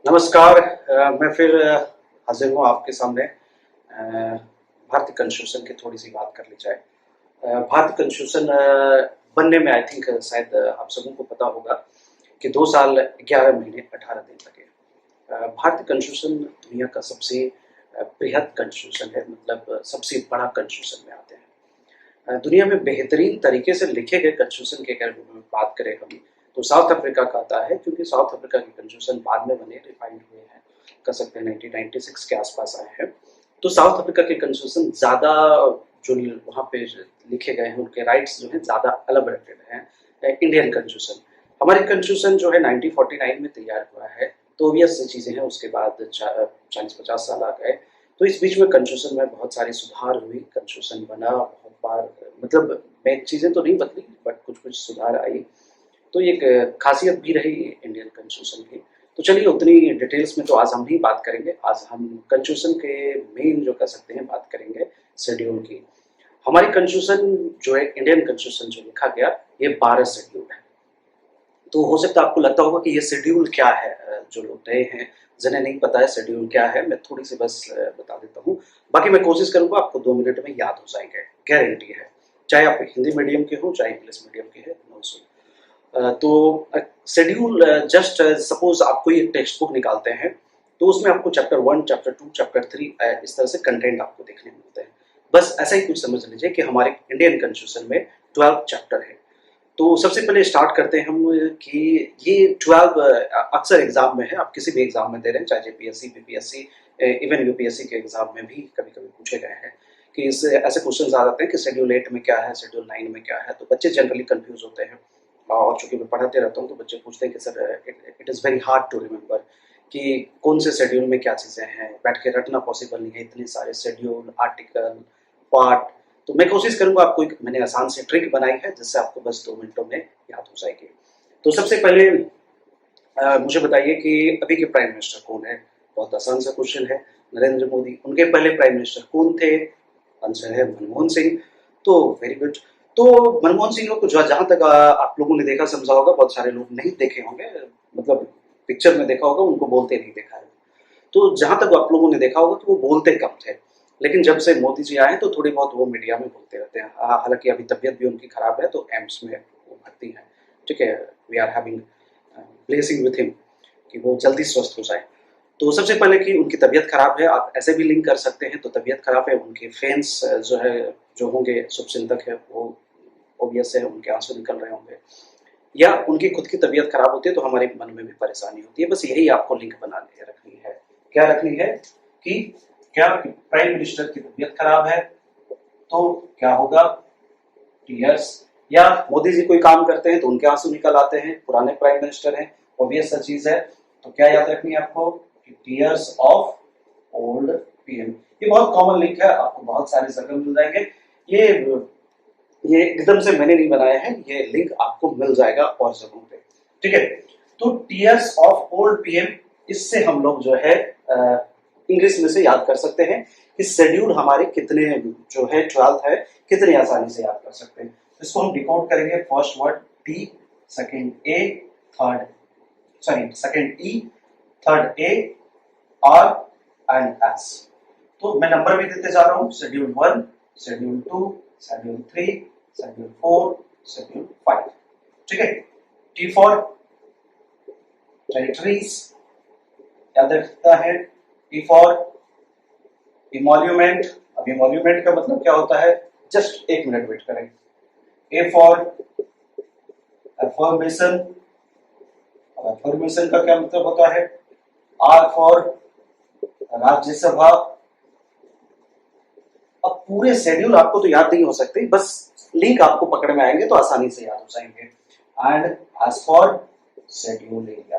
नमस्कार। मैं फिर हाजिर हूँ आपके सामने। भारतीय कॉन्स्टिट्यूशन की थोड़ी सी बात कर ली जाए। भारतीय कॉन्स्टिट्यूशन बनने में आई थिंक शायद आप सबों को पता होगा कि 2 साल 11 महीने 18 दिन लगे। भारतीय कॉन्स्टिट्यूशन दुनिया का सबसे बृहद कॉन्स्टिट्यूशन है, मतलब सबसे बड़ा कॉन्स्टिट्यूशन में आते हैं। दुनिया में बेहतरीन तरीके से लिखे गए कॉन्स्टिट्यूशन की अगर बात करें हम, तो साउथ अफ्रीका का आता है, क्योंकि साउथ अफ्रीका के कॉन्स्टिट्यूशन बाद में बने, रिफाइंड हुए हैं, कह सकते हैं 1996 के आसपास आए हैं। तो साउथ अफ्रीका के कॉन्स्टिट्यूशन ज़्यादा जो वहाँ पे लिखे गए हैं, उनके राइट्स जो हैं ज़्यादा एलेबरेटेड हैं इंडियन कॉन्स्टिट्यूशन। हमारे कॉन्स्टिट्यूशन जो है 1949 में तैयार हुआ है, तो ऑब्वियस चीज़ें हैं, उसके बाद 40-50 साल आ गए। तो इस बीच में कॉन्स्टिट्यूशन में बहुत सारी सुधार हुई, कॉन्स्टिट्यूशन बना बहुत बार, मतलब मैं चीज़ें तो नहीं बदली बट कुछ कुछ सुधार आई। तो एक खासियत भी रही इंडियन कॉन्स्टिट्यूशन की। तो चलिए उतनी डिटेल्स में तो आज हम नहीं बात करेंगे। आज हम कॉन्स्टिट्यूशन के मेन जो कह सकते हैं बात करेंगे शेड्यूल की। हमारी कॉन्स्टिट्यूशन जो है, इंडियन कॉन्स्टिट्यूशन जो लिखा गया, ये 12 शेड्यूल है। तो हो सकता है आपको लगता होगा कि ये शेड्यूल क्या है। जो लोग नए हैं, जिन्हें नहीं पता है शेड्यूल क्या है, मैं थोड़ी सी बस बता देता हूँ। बाकी मैं कोशिश करूंगा आपको 2 मिनट में याद हो जाएंगे, गारंटी है। चाहे आप हिंदी मीडियम के हो, चाहे इंग्लिश मीडियम के हैं, नो सो। तो शेड्यूल जस्ट सपोज आप कोई एक टेक्स्ट बुक निकालते हैं, तो उसमें आपको चैप्टर 1, चैप्टर 2, चैप्टर 3 इस तरह से कंटेंट आपको देखने मिलते हैं। बस ऐसा ही कुछ समझ लीजिए कि हमारे इंडियन कॉन्स्टिट्यूशन में 12 चैप्टर है। तो सबसे पहले स्टार्ट करते हैं हम कि ये 12 अक्सर एग्जाम में है, आप किसी भी एग्जाम में दे रहे हैं, चाहे जेपीएससी, बीपीएससी, इवन यूपीएससी के एग्जाम में भी कभी कभी पूछे गए हैं कि इससे ऐसे क्वेश्चन आ जाते हैं कि शेड्यूल 8 में क्या है, शेड्यूल 9 में क्या है। तो बच्चे जनरली कंफ्यूज होते हैं, और चूंकि मैं पढ़ाते रहता हूँ तो बच्चे पूछते हैं कि sir it is very hard to remember कि कौन से शेड्यूल में क्या चीज़ें हैं, बैठ के रटना पॉसिबल नहीं है, इतने सारे शेड्यूल, आर्टिकल, पार्ट। तो मैं कोशिश करूंगा, आपको एक मैंने आसान सी ट्रिक बनाई है जिससे आपको बस 2 मिनटों में याद हो जाएगी। तो सबसे पहले मुझे बताइए कि अभी के प्राइम मिनिस्टर कौन है। बहुत आसान सा क्वेश्चन है, नरेंद्र मोदी। उनके पहले प्राइम मिनिस्टर कौन थे? आंसर है मनमोहन सिंह। तो वेरी गुड। तो मनमोहन सिंह को जहां तक आप लोगों ने देखा समझा होगा, बहुत सारे लोग नहीं देखे होंगे, मतलब पिक्चर में देखा होगा, उनको बोलते नहीं देखा है। तो जहां तक आप लोगों ने देखा होगा कि वो बोलते कम थे, लेकिन जब से मोदी जी आए हैं तो थोड़ी बहुत वो मीडिया में बोलते रहते हैं। हालांकि अभी तबीयत भी उनकी खराब है, तो एम्स में वो भर्ती है। ठीक है, we are having blessing with him कि वो जल्दी स्वस्थ हो जाए। तो सबसे पहले कि उनकी तबीयत खराब है, आप ऐसे भी लिंक कर सकते हैं। तो तबीयत खराब है, उनके फैंस जो है, जो होंगे, शुभचिंतक है, वो ओबियस है, उनके आंसू निकल रहे होंगे, या उनकी खुद की तबीयत खराब होती है तो हमारे मन में भी परेशानी होती है। बस यही आपको लिंक बना के रखनी है। क्या रखनी है कि क्या प्राइम मिनिस्टर की तबीयत खराब है तो क्या होगा? टीयर्स। या मोदी जी कोई काम करते हैं तो उनके आंसू निकल आते हैं, पुराने प्राइम मिनिस्टर हैं, ऑब्वियस सा चीज है। तो क्या याद रखनी है आपको कि टीयर्स ऑफ ओल्ड पीएम। ये बहुत कॉमन लिंक है, आपको बहुत सारे सर्कल मिल जाएंगे। ये एकदम से मैंने नहीं बनाया है, ये लिंक आपको मिल जाएगा और जगहों पे। ठीक है, तो टीयर्स ऑफ ओल्ड पीएम, इससे हम लोग जो है इंग्लिश में से याद कर सकते हैं कि शेड्यूल हमारे कितने जो है 12 है, कितने आसानी से याद कर सकते हैं। इसको हम डिकोड करेंगे। First word T, second A, third second E, third A, R and S. तो मैं नंबर भी देते जा रहा हूं। Schedule 1, schedule 2, schedule 3, schedule 4, schedule 5। ठीक है, टी फॉर टेरिटरीज, याद रखता है। T for emolument. अब इमोल्यूमेंट का मतलब क्या होता है, जस्ट 1 मिनट वेट करें। A for affirmation. अब एफर्मेशन का क्या मतलब होता है? R for Rajya Sabha. अब पूरे शेड्यूल आपको तो याद नहीं हो सकते, बस लिंक आपको पकड़ में आएंगे तो आसानी से याद हो जाएंगे। And S for schedule area.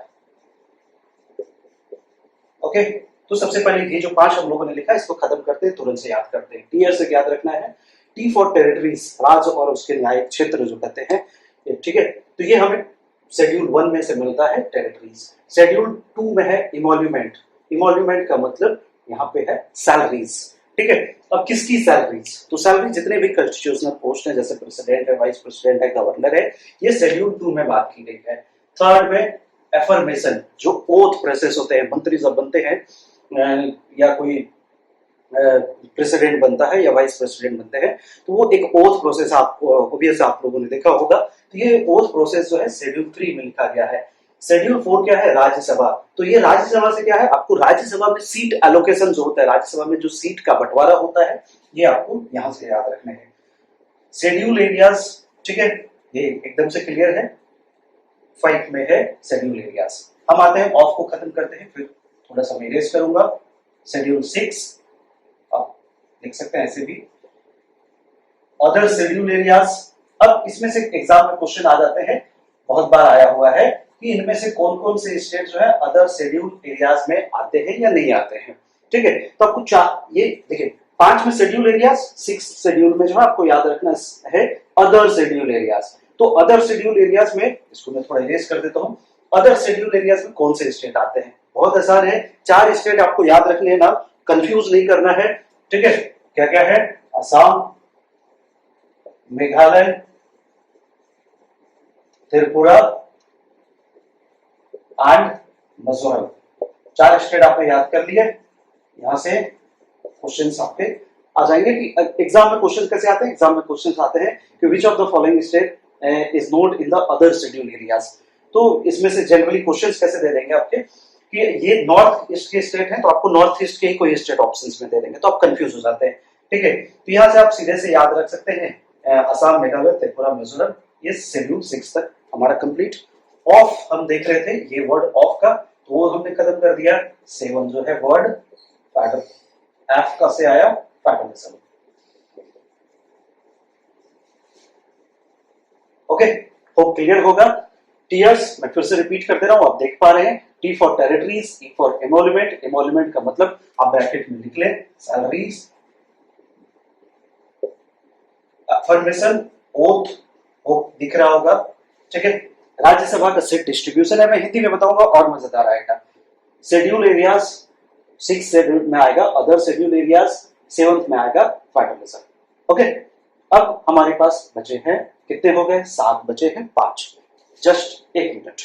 Okay, तो सबसे पहले ये जो 5 हम लोगों ने लिखा है, इसको खत्म करते हैं, तुरंत से याद करते हैं। टीयर से याद रखना है, टी फॉर टेरिटरीज, राज्य और उसके न्यायिक क्षेत्र जो कहते हैं। ठीक है, तो ये हमें शेड्यूल 1 में से मिलता है, टेरिटरीज। शेड्यूल 2 में है इमोल्यूमेंट। इमोल्यूमेंट का मतलब यहाँ पे है सैलरीज। ठीक है, अब किसकी सैलरीज? तो सैलरी जितने भी कॉन्स्टिट्यूशनल पोस्ट हैं, जैसे प्रेसिडेंट है, वाइस प्रेसिडेंट है, गवर्नर है, ये शेड्यूल 2 में बात की गई है। थर्ड में एफर्मेशन, जो ओथ प्रोसेस होते हैं, मंत्री जब बनते हैं या कोई प्रेसिडेंट बनता है या वाइस प्रेसिडेंट बनते हैं, तो वो एक ओथ प्रोसेस आप ऑब्वियस आप लोगों ने देखा होगा। तो ये ओथ प्रोसेस जो है शेड्यूल 3 में लिखा गया है। शेड्यूल 4 क्या है? राज्यसभा। तो ये राज्यसभा से क्या है, आपको राज्यसभा में सीट एलोकेशन जो होता है, राज्यसभा में जो सीट का बंटवारा होता है, ये आपको यहां से याद रखने हैं। शेड्यूल एरियाज, ठीक है, ये एकदम से क्लियर है। 5 में है शेड्यूल एरियाज। हम आते हैं ऑफ को खत्म करते हैं, फिर थोड़ा सा मैं इरेज करूंगा। शेड्यूल 6 आप लिख सकते हैं ऐसे भी। अदर शेड्यूल एरियाज, अब इसमें से एग्जाम में क्वेश्चन आ जाते हैं, बहुत बार आया हुआ है कि इनमें से कौन कौन से स्टेट जो है अदर शेड्यूल एरियाज में आते हैं या नहीं आते हैं। ठीक है, तो आपको ये देखिए 5 में शेड्यूल एरियाज, 6 शेड्यूल में जो है आपको याद रखना है अदर शेड्यूल एरियाज। तो अदर शेड्यूल एरियाज में, इसको मैं थोड़ा इरेज कर देता हूं, अदर शेड्यूल एरियाज में कौन से स्टेट आते हैं? बहुत आसान है, 4 स्टेट आपको याद रखने हैं ना, कंफ्यूज नहीं करना है। ठीक है, क्या क्या है? असम, मेघालय, त्रिपुरा एंड मिजोरम। 4 स्टेट आपने याद कर लिए। यहां से क्वेश्चंस आपके आ जाएंगे कि एग्जाम में क्वेश्चन कैसे आते हैं। एग्जाम में क्वेश्चंस आते हैं कि which of the following state is note in the other schedule areas. तो इसमें से जनरली क्वेश्चंस कैसे दे देंगे आपके कि ये नॉर्थ ईस्ट के स्टेट हैं, तो आपको नॉर्थ ईस्ट के ही कोई स्टेट ऑप्शंस में दे देंगे, तो आप कंफ्यूज हो जाते हैं। ठीक है, तो यहां से आप सीधे से याद रख सकते हैं असम, मेघालय, त्रिपुरा, मिजोरम, ये शेड्यूल 6 तक हमारा कंप्लीट। ऑफ हम देख रहे थे, ये वर्ड ऑफ का, तो वो हमने खत्म कर दिया। 7 जो है वर्ड पैटर्न, एफ का से आया पैटर्निज्म। ओके, होप क्लियर होगा। टीयर्स मैं फिर से रिपीट कर दे रहा हूं, आप देख पा रहे हैं। T for territories, E for emolument, emolument का मतलब आप ब्रैकेट में लिख लें सैलरीज, अफर्मेशन, ओथ, होप दिख रहा होगा। ठीक है, राज्यसभा का सीट डिस्ट्रीब्यूशन है, मैं हिंदी में बताऊंगा और मजेदार आएगा। शेड्यूल एरियाज 6 शेड्यूल में आएगा, अदर शेड्यूल एरियाज 7th में आएगा फेडरलिज्म। ओके, अब हमारे पास बचे हैं कितने हो गए? 7 बचे हैं 5। Just 1 minute.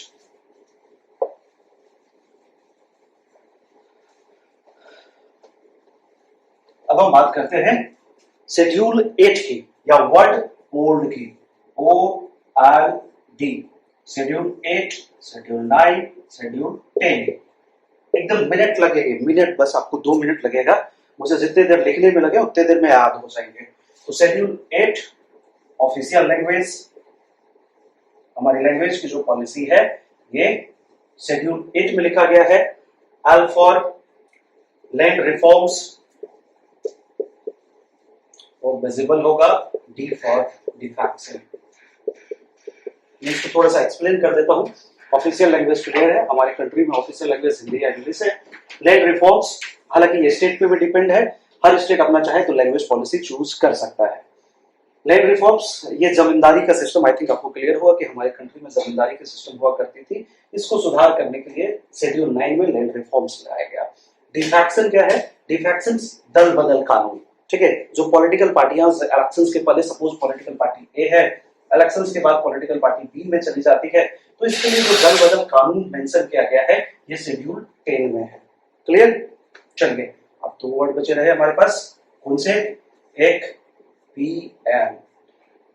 अब हम बात करते हैं शेड्यूल 8 की या वर्ड ओल्ड की, OLD। Schedule 8, schedule 9, schedule 10। एकदम मिनट लगेंगे, मिनट, बस आपको 2 मिनट लगेगा। मुझे जितने देर लिखने में लगे उतने देर में याद हो जाएंगे। तो शेड्यूल 8 ऑफिशियल लैंग्वेज, हमारी लैंग्वेज की जो पॉलिसी है, ये शेड्यूल 8 में लिखा गया है। एल फॉर लैंड रिफॉर्म्स, और विजिबल होगा। D for defection. इसको थोड़ा सा एक्सप्लेन कर देता हूं। ऑफिशियल लैंग्वेज क्लियर है, हमारी कंट्री में ऑफिशियल लैंग्वेज हिंदी या इंग्लिश है। लैंड रिफॉर्म्स, हालांकि ये स्टेट पे भी डिपेंड है, हर स्टेट अपना चाहे तो लैंग्वेज पॉलिसी चूज कर सकता है। लैंड रिफॉर्म्स, ये जमींदारी का सिस्टम, आई थिंक आपको क्लियर हुआ कि हमारे कंट्री में जमींदारी का सिस्टम हुआ करती थी, इसको सुधार करने के लिए शेड्यूल 9 में लैंड रिफॉर्म्स लाया गया। डिफेक्शन क्या है? डिफेक्शन दल बदल कानून। ठीक है, जो पॉलिटिकल पार्टियां इलेक्शंस के पहले, सपोज पॉलिटिकल पार्टी ए है, इलेक्शंस के बाद पॉलिटिकल पार्टी बी में चली जाती है, तो इसके लिए जो दल बदल कानून मेंशन किया गया है, ये शेड्यूल 10 में है। क्लियर? चलिए, अब 2 वर्ड बचे रहे हमारे पास, कौन से? एक PM,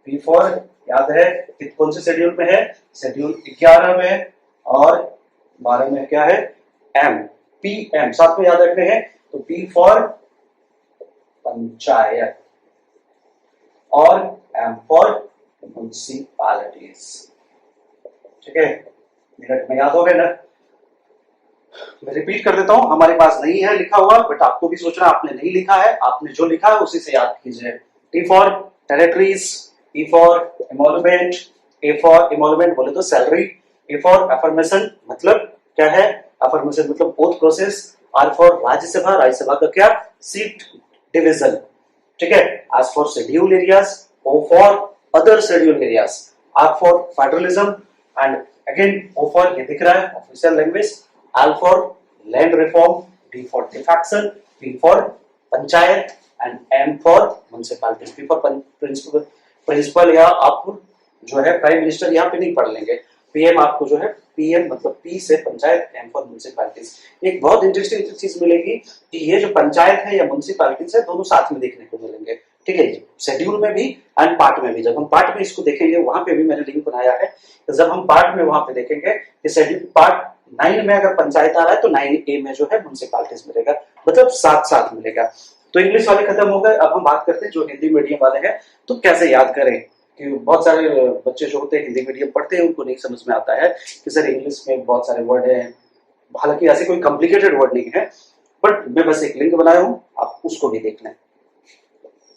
P फॉर याद है कौन से शेड्यूल में है? शेड्यूल 11 में, और 12 में क्या है? M, PM साथ में याद रखने हैं। तो P फॉर पंचायत और M फॉर म्युनिसिपैलिटीज। ठीक है, मिनट में याद हो गए ना? मैं रिपीट कर देता हूं, हमारे पास नहीं है लिखा हुआ, बट आपको भी सोचना आपने नहीं लिखा है, आपने जो लिखा है उसी से याद कीजिए। T for territories, E for emolument, A for emolument बोले तो सैलरी, A फॉर अफर्मेशन मतलब क्या है? अफर्मेशन मतलब oath process. R for Rajya Sabha, Rajya Sabha का क्या? Seat division. ठीक है, as for schedule areas, O for other schedule areas, R for federalism, and again O for ये दिख रहा है official language, L for land reform, D for defection, P for panchayat, and M for municipality। P for principal, या आप जो है prime minister यहाँ पे नहीं पढ़ लेंगे। पीएम आपको जो है, पीएम मतलब पी से पंचायत, एम फॉर म्यूनिसिपैलिटीज। एक बहुत इंटरेस्टिंग चीज मिलेगी कि ये जो पंचायत है या म्यूनिसिपैलिटीज है, दोनों साथ में देखने को मिलेंगे, ठीक है, शेड्यूल में भी एंड पार्ट में भी। जब हम पार्ट में इसको देखेंगे, वहां पे भी मैंने लिंक बनाया है, तो जब हम पार्ट में वहां पे देखेंगे कि शेड्यूल पार्ट 9 में अगर पंचायत आ रहा है तो 9A में जो है म्यूनिसिपैलिटीज मिलेगा, मतलब साथ साथ मिलेगा। तो इंग्लिश वाले खत्म हो गए, अब हम बात करते हैं जो हिंदी मीडियम वाले हैं, तो कैसे याद करें, कि बहुत सारे बच्चे जो होते हैं हिंदी मीडियम पढ़ते हैं, उनको नहीं समझ में आता है कि सर इंग्लिश में बहुत सारे वर्ड हैं, हालांकि ऐसे कोई कॉम्प्लिकेटेड वर्ड नहीं है, बट मैं बस एक लिंक बनाया हूं, आप उसको भी देख लें।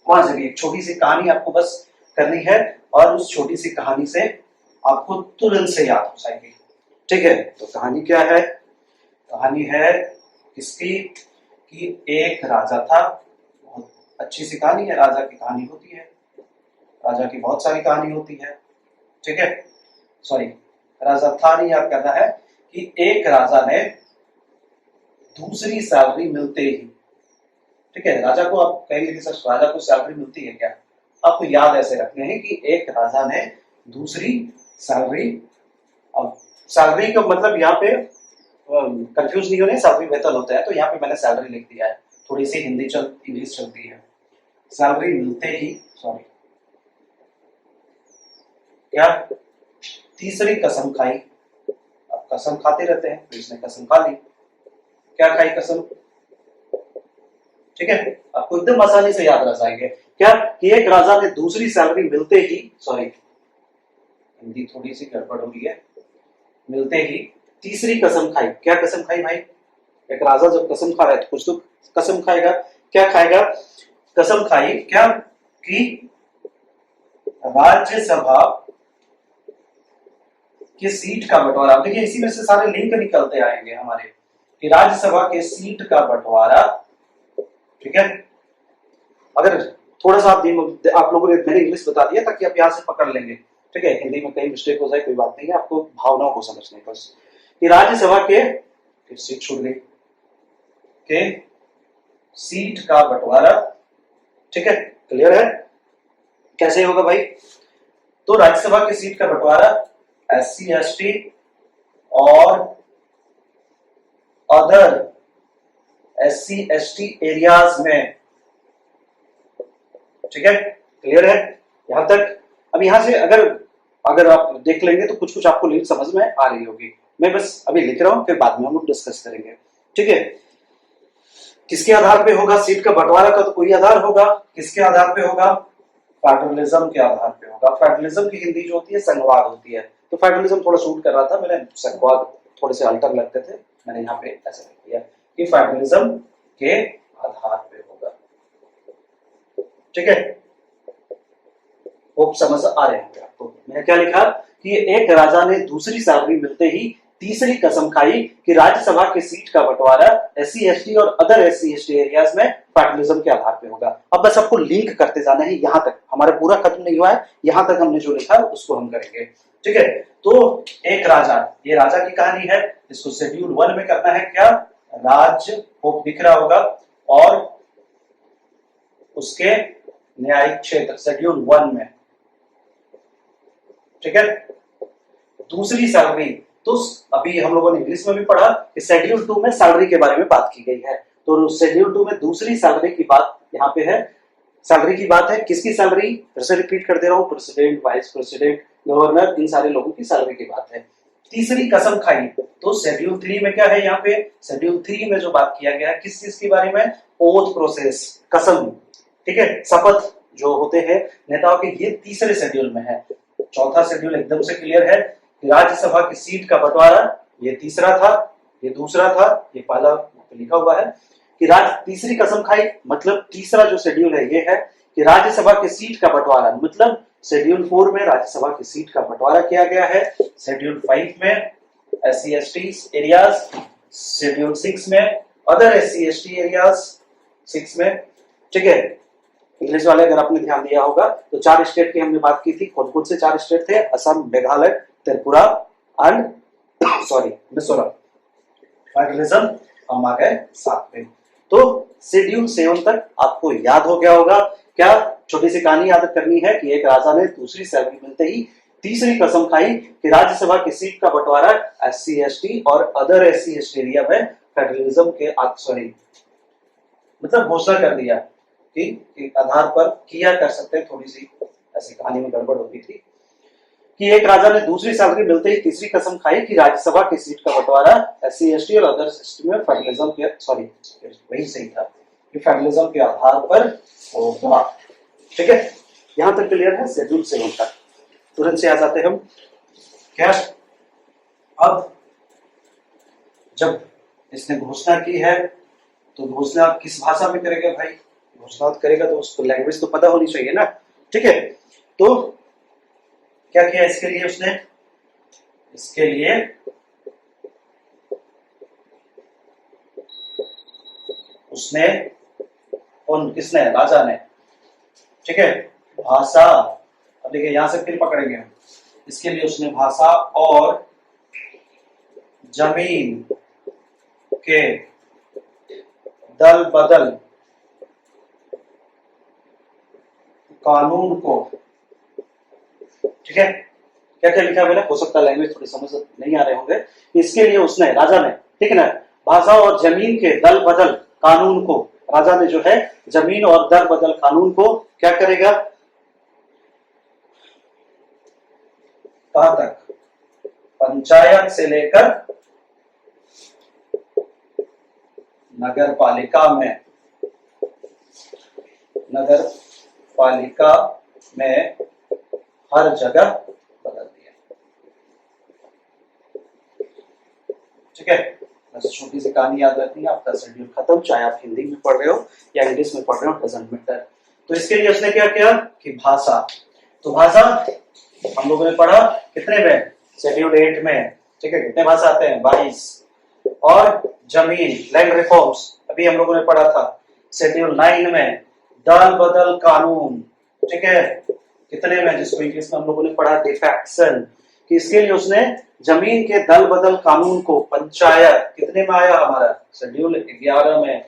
वहां से भी एक छोटी सी कहानी आपको बस करनी है, और उस छोटी सी कहानी से आपको तुरंत से याद हो जाएगी, ठीक है। तो कहानी क्या है? कहानी है किसकी, कि एक राजा था। बहुत अच्छी सी कहानी है, राजा की कहानी होती है, राजा की बहुत सारी कहानी होती है, ठीक है। सॉरी, राजा था नहीं, याद करना है कि एक राजा ने दूसरी सैलरी मिलते ही, ठीक है, राजा को आप कहेंगे कि सर राजा को सैलरी मिलती है क्या, आपको याद ऐसे रखने हैं कि एक राजा ने दूसरी सैलरी, अब सैलरी का मतलब यहाँ पे कंफ्यूज नहीं होने, सैलरी वेतन होता है, तो यहाँ पे मैंने सैलरी लिख दिया है, थोड़ी सी हिंदी इंग्लिश चलती है। सैलरी मिलते ही, सॉरी, क्या तीसरी कसम खाई। अब कसम खाते रहते हैं, तो इसने कसम खा ली। क्या खाई कसम, ठीक है, आपको एकदम आसानी से याद रह जाएंगे। क्या कि एक राजा ने दूसरी सैलरी मिलते ही, सॉरी हिंदी थोड़ी सी गड़बड़ हो रही है, मिलते ही तीसरी कसम खाई। क्या कसम खाई भाई? एक राजा जब कसम खा रहा है तो कुछ तो कसम खाएगा। क्या खाएगा? कसम खाई क्या कि राज्यसभा के सीट का बंटवारा, देखिए इसी में से सारे लिंक निकलते आएंगे हमारे, कि राज्यसभा के सीट का बंटवारा, ठीक है। अगर थोड़ा सा आप लोगों ने, मैंने इंग्लिश बता दिया ताकि आप यहां से पकड़ लेंगे, ठीक है, हिंदी में कहीं मिस्टेक हो जाए कोई बात नहीं है, आपको भावनाओं को समझने बस। कि राज्यसभा के, फिर सीट छूट गई, के सीट का बंटवारा, ठीक है, क्लियर है कैसे होगा भाई? तो राज्यसभा की सीट का बंटवारा SC ST और अदर SC ST एरियाज में, ठीक है, क्लियर है यहां तक? अब यहां से अगर आप देख लेंगे तो कुछ कुछ आपको लिंक समझ में आ रही होगी, मैं बस अभी लिख रहा हूं, फिर बाद में हम डिस्कस करेंगे, ठीक है। किसके आधार पे होगा सीट का बंटवारा का? तो कोई आधार होगा, किसके आधार पे होगा? फेडरलिज्म के आधार पे होगा। फेडरलिज्म की हिंदी जो होती है संघवाद होती है, तो फेडरलिज्म थोड़ा सूट कर रहा था, मैंने संघवाद थोड़े से अल्टर लगते थे, मैंने यहाँ पे ऐसे लिख दिया कि फेडरलिज्म के आधार पे होगा, ठीक है। वो समझ आ रहे हैं आपको? मैंने क्या लिखा कि एक राजा ने दूसरी सैलरी मिलते ही तीसरी कसम खाई कि राज्यसभा के सीट का बंटवारा SC ST और अदर SC ST एरियाज में फेडरलिज्म के आधार पे होगा। अब बस आपको लिंक करते जाना है, यहां तक हमारा पूरा खत्म नहीं हुआ है, यहां तक हमने जो लिखा है उसको हम करेंगे, ठीक है। तो एक राजा, ये राजा की कहानी है, इसको शेड्यूल 1 में करना है। क्या राज्य को दिख रहा होगा, और उसके न्यायिक क्षेत्र शेड्यूल 1 में, ठीक है। दूसरी सैलरी, तो अभी हम लोगों ने इंग्लिश में भी पढ़ा कि शेड्यूल 2 में सैलरी के बारे में बात की गई है, तो शेड्यूल 2 में दूसरी सैलरी की बात यहाँ पे है। सैलरी की बात है, किसकी सैलरी? फिर से रिपीट कर दे रहा हूँ, प्रेसिडेंट, वाइस प्रेसिडेंट, गवर्नर, इन सारे लोगों की सैलरी की बात है। तीसरी कसम खाई, तो शेड्यूल 3 में क्या है? यहाँ पे शेड्यूल 3 में जो बात किया गया है किस चीज के बारे में? ओथ प्रोसेस, कसम, ठीक है, शपथ जो होते हैं नेताओं के, ये तीसरे शेड्यूल में है। चौथा शेड्यूल एकदम से क्लियर है, राज्यसभा की सीट का बंटवारा, ये तीसरा था, ये दूसरा था, ये पहला लिखा हुआ है कि तीसरी कसम खाई, मतलब तीसरा जो शेड्यूल है ये है कि राज्यसभा की सीट का बंटवारा, मतलब शेड्यूल 4 में राज्यसभा की सीट का बंटवारा किया गया है, शेड्यूल 5 में SC ST एरियाज, शेड्यूल 6 में अदर SC ST एरियाज 6 में, ठीक है। इंग्लिश वाले अगर आपने ध्यान दिया होगा तो 4 स्टेट की हमने बात की थी, कौन कौन से 4 स्टेट थे? असम, मेघालय, त्रिपुरा एंड मिजोरम। फेडरलिज्म हम आ गए 7 पे, तो शेड्यूल 7 तक आपको याद हो गया होगा। क्या छोटी सी कहानी याद करनी है कि एक राजा ने दूसरी सैलरी मिलते ही तीसरी कसम खाई कि राज्यसभा की सीट का बंटवारा SC ST और अदर SC ST एरिया में फेडरलिज्म के सॉरी मतलब घोषणा कर दिया कि आधार पर किया कर सकते हैं। थोड़ी सी ऐसी कहानी में गड़बड़ हो गई थी कि एक राजा ने दूसरी सैलरी मिलते ही तीसरी कसम खाई कि राज्यसभा की सीट का बंटवारा SC ST और अदर सिस्टम में फेडरलिज्म के सॉरी वही सही था कि फेडरलिज्म के आधार पर होगा। ठीक है, यहां तक क्लियर है। शेड्यूल 7 तक तुरंत से आ जाते हम क्या। अब जब इसने घोषणा की है तो घोषणा किस भाषा में करेगा भाई? घोषणा करेगा तो उसको लैंग्वेज तो पता होनी चाहिए ना। ठीक है, तो क्या किया इसके लिए उसने? इसके लिए उसने किसने? राजा ने। ठीक है, भाषा, अब देखिए यहां से फिर पकड़ेंगे हम। इसके लिए उसने भाषा और जमीन के दल बदल कानून को, ठीक है, क्या क्या लिखा मैंने? हो सकता है लैंग्वेज थोड़ी समझ नहीं आ रहे होंगे। इसके लिए उसने, राजा ने, ठीक है ना, भाषा और जमीन के दल बदल कानून को, राजा ने जो है जमीन और दल बदल कानून को क्या करेगा? कहां तक? पंचायत से लेकर नगर पालिका में, नगर पालिका में हर जगह बदल दिया। ठीक है, बस छोटी सी कहानी याद रखनी है, आपका शेड्यूल खत्म, चाहे आप हिंदी में पढ़ रहे हो या इंग्लिश में पढ़ रहे हो, डजंट मैटर। तो इसके लिए उसने क्या किया कि भाषा, तो भाषा हम लोगों ने पढ़ा कितने में? शेड्यूल 8 में। ठीक है, कितने भाषा आते हैं? 22। और जमीन, लैंड रिफॉर्म्स, अभी हम लोगों ने पढ़ा था शेड्यूल 9 में। दल बदल कानून, ठीक है, कितने में? जिसको इंग्लिश में हम लोगों ने पढ़ा डिफेक्शन, कि इसके लिए उसने जमीन के दल बदल कानून को पंचायत, कितने में आया हमारा? शेड्यूल 11 में।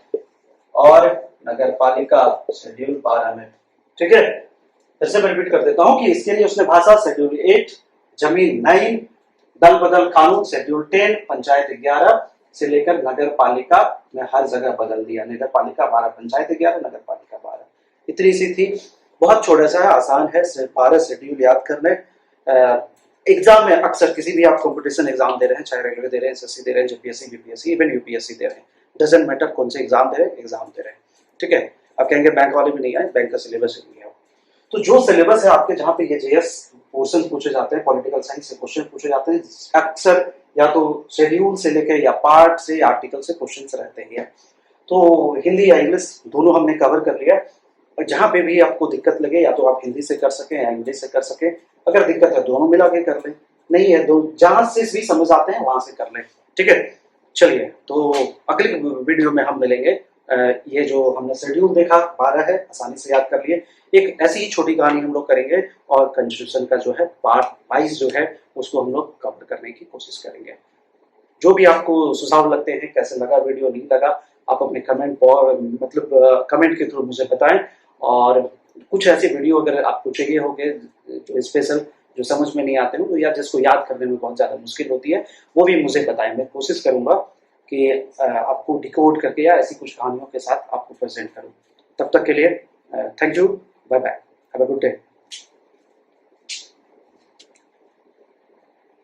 और नगर पालिका शेड्यूल 12 में। ठीक है, फिर से मैं रिपीट कर देता हूं कि इसके लिए उसने भाषा शेड्यूल 8, जमीन 9, दल बदल कानून शेड्यूल 10, पंचायत 11 से लेकर नगर पालिका में हर जगह बदल दिया। नगर पालिका 12, पंचायत 11, नगर पालिका 12। इतनी सी थी, बहुत छोटा सा है, आसान है, सिर्फ 12 शेड्यूल याद करने। एग्जाम में अक्सर किसी भी आप कंपटीशन एग्जाम दे रहे हैं, चाहे रेलवे दे रहे हैं, SSC दे रहे हैं, JPSC, BPSC, इवन UPSC दे रहे हैं, डजंट मैटर कौन से एग्जाम दे रहे हैं, एग्जाम दे रहे हैं। ठीक है, आप कहेंगे बैंक वाले भी नहीं आए, बैंक का सिलेबस ही नहीं है। तो जो सिलेबस है आपके, जहां पे ये JS पोर्शन पूछे जाते हैं, पॉलिटिकल साइंस से क्वेश्चन पूछे जाते हैं, अक्सर या तो शेड्यूल से लेकर या पार्ट से या आर्टिकल से क्वेश्चन रहते हैं। तो हिंदी या इंग्लिश दोनों हमने कवर कर लिया। और जहां पे भी आपको दिक्कत लगे, या तो आप हिंदी से कर सके या इंग्लिश से कर सके, अगर दिक्कत है दोनों मिला के कर लें, नहीं है दो जहां से भी समझ आते हैं वहां से कर लें। ठीक है, चलिए, तो अगले वीडियो में हम मिलेंगे। ये जो हमने शेड्यूल देखा 12 है, आसानी से याद कर लिए। एक ऐसी ही छोटी कहानी हम लोग करेंगे और कॉन्स्टिट्यूशन का जो है पार्ट 22 जो है उसको हम लोग कवर करने की कोशिश करेंगे। जो भी आपको सुझाव लगते हैं, कैसे लगा वीडियो, नहीं लगा, आप अपने कमेंट मतलब कमेंट के थ्रू मुझे बताएं। और कुछ ऐसी वीडियो अगर आपको चाहिए होंगे जो स्पेशल, जो समझ में नहीं आते हो या जिसको याद करने में बहुत ज्यादा मुश्किल होती है, वो भी मुझे बताएं। मैं कोशिश करूंगा कि आपको डिकोड करके या ऐसी कुछ कहानियों के साथ आपको प्रेजेंट करूं। तब तक के लिए thank you, bye bye, have a good day.